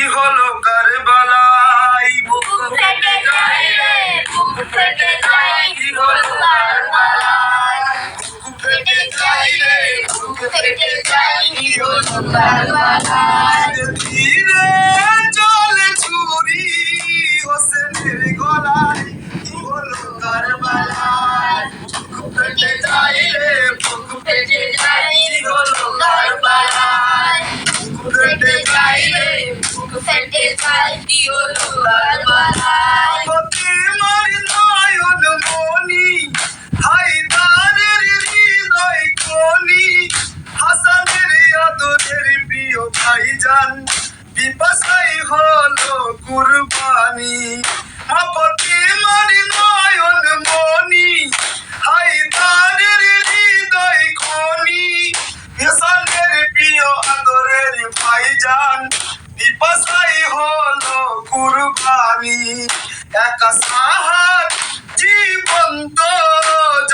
কি হলো কারবালায় বুক ফেটে যায় রে বুক ফেটে যায় কি হলো কারবালায় বুক ফেটে যায় রে বুক ফেটে যায় কি হলো কারবালায় ধীরে চলে ছুরি হোসেনের গলায় কি হলো কারবালায় বুক ফেটে যায় রে বুক ফেটে যায় কি হলো কারবালায় বুক ফেটে যায় রে বুক ফেটে যায় কি হলো কারবালায় ফতেমার নয়ন মনি হায়দারের হৃদয় খনি হাসানের আদরের প্রিয় ভাইজান বিপাশাই হলো কুরবানি ফতেমার নয়ন মনি হায়দারের হৃদয় খনি হাসানের প্রিয় আদরের ভাইজান বিপাশাই হলো কুরবানি একা সাহার জীবন তো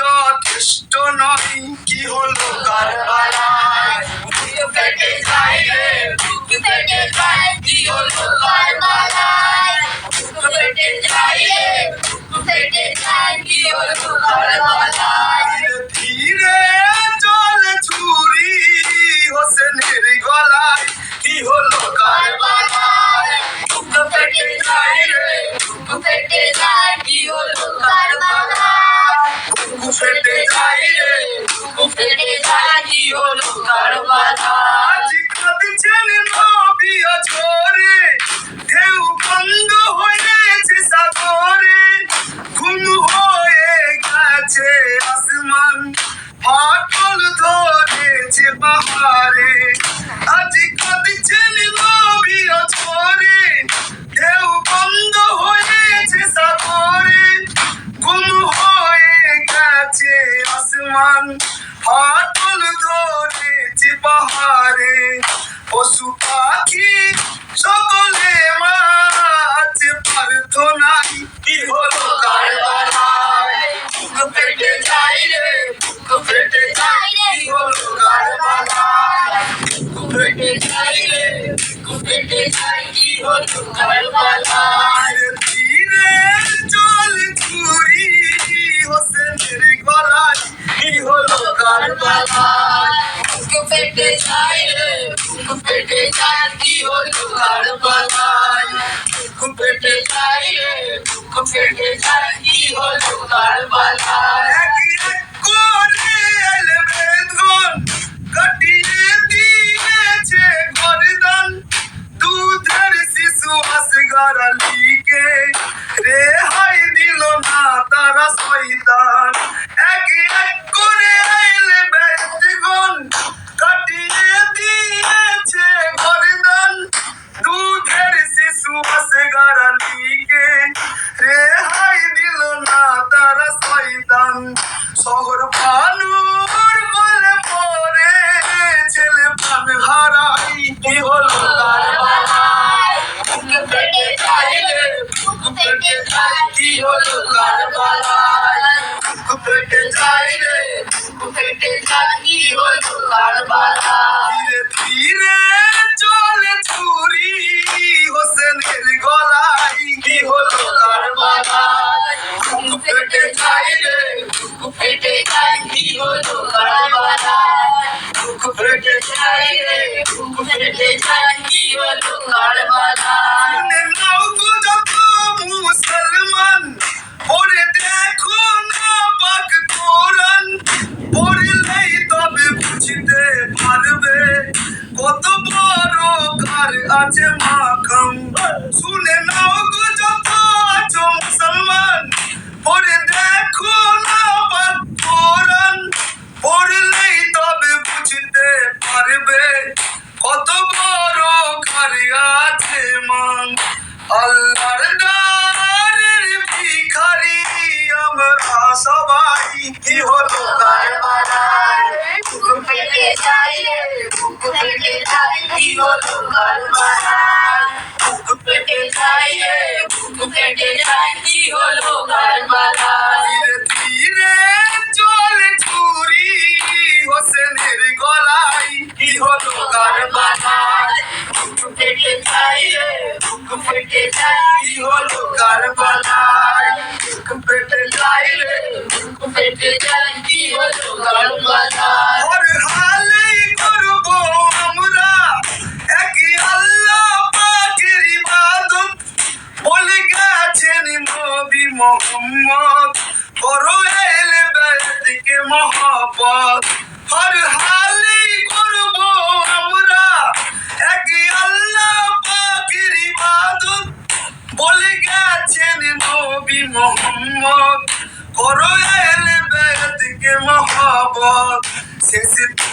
যথেষ্ট নয় কি হলো কারবালায় বুক ফেটে যায় রে বুক ফেটে যায় কি হলো কারবালায় বুক ফেটে যায় রে বুক ফেটে যায় কি হলো কারবালায় ধীরে চলে ছুরি হোসেনের গলায় কি হলো কারবালায় বুক ফেটে যায় রে বুক ফেটে যায় কি হলো কারবালায় বুক ফেটে যায় রে বুক ফেটে যায় কি হলো কারবালায় আজ কাঁদছেন নবী ঝরে ঢেউ বন্ধ হয়েছে সাগরে ঘুম হয়ে গেছে আসমান ফাটল ধরেছে বাহারে আজ কাঁদছেন নবী ঝরে ঢেউ বন্ধ হয়েছে সাগরে ঘুম হয়ে গেছে আসমান ফাটল ধরেছে বাহারে পশু পাখি সকলে মাছ প্রার্থনাই কি হলো কারবালায় বুক ফেটে যায় রে বুক ফেটে যায় কি হলো কারবালায় বুক ফেটে যায় রে বুক ফেটে যায় কি হলো কারবালায় ধীরে চলে ছুরি হোসেনের গলায় কি হলো কারবালায় বুক ফেটে যায় রে বুক ফেটে যায় কি হলো কারবালায় বুক ফেটে যায় রে বুক ফেটে যায় কি হলো কারবালায় এক এক করে এলে বেদগণ কাটিয়ে দিয়েছে গর্দান দুধের শিশু আসগার আলীকে রেহাই দিল না তারা শয়তান এক এক করে এলে বেদগণ কাটিয়ে দিয়েছে গর্দান দুধের শিশু আসগার আলীকে রেহাই দিল না তারা শয়তান শহর ভানুর বলে পরে ছেলে প্রাণ হারাই কি হলো কারবালায় বুক ফেটে যায় রে বুক ফেটে যায় কি হলো কারবালায় বুক ফেটে যায় রে বুক ফেটে যায় কি হলো কারবালায় ধীরে ধীরে চলে ছুরি হোসেনের গলায় কি হলো কারবালায় বুক ফেটে যায় রে বুক ফেটে যায় কি হলো কারবালায় বুক ফেটে যায় রে বুক ফেটে যায় কি হলো কারবালায় শুনে নাও গো যত মুসলমান পড়ে দেখো না পাক কোরআন পড়লেই তবে বুঝতে পারবে কত বড় কার আছে মাকাম শুনে নাও গো যত আছো মুসলমান পড়ে দেখো না পাক কোরআন পড়লেই তবে বুঝতে পারবে কত বড় কার আছে মান আল্লাহর দ্বারের ভিখারি আমরা সবাই কি হলো কারবালায় বুক ফেটে যায় রে বুক ফেটে যায় কি হলো কারবালায় বুক ফেটে যায় রে বুক ফেটে যায় কি হলো কারবালায় ধীরে ধীরে চলে ছুরি হোসেনের গলায় কি হলো কারবালায় বুক ফেটে যায় রে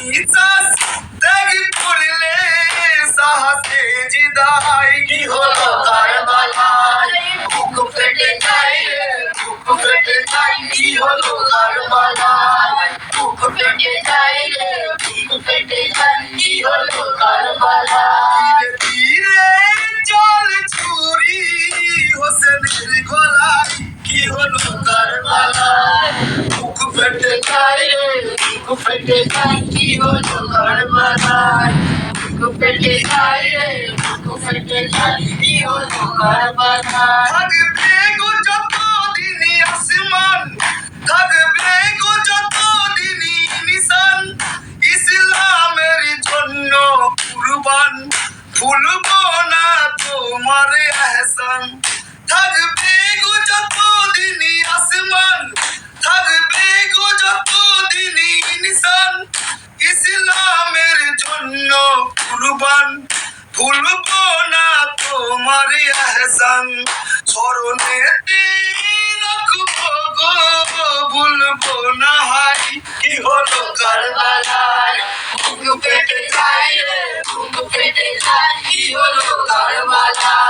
নিঃশ্বাস ত্যাগ করলে সাহসে জিদাই কি হলো কারবালায় বুক ফেটে যায় রে বুক ফেটে যায় কি হলো কারবালায় বুক ফেটে যায় রে বুক ফেটে যায় কি হলো কারবালায় ধীরে জল ছুরি হোসেনের গলায় কি হলো কারবালায় বুক ফেটে যায় রে বুক ফেটে যায় কি হলো কারবালায় বুক ফেটে যায় রে বুক ফেটে যায় কি হলো কারবালায় থাকবে গো যতদিনই আসমান থাকবে গো যতদিনই নিশান ইসলামের জন্য কুরবান ভুলবো না তোমার এহসান থাকবে গো যতদিনই আসমান থাকবে গো যতদিনই নিশান ইসলামের জন্য কুরবান ভুলবো না তোমার এহসান স্মরণেতে রাখবো গো ভুলবো না হাই কি হলো কারবালায় বুক ফেটে যায় রে বুক ফেটে যায় কি হলো কারবালায়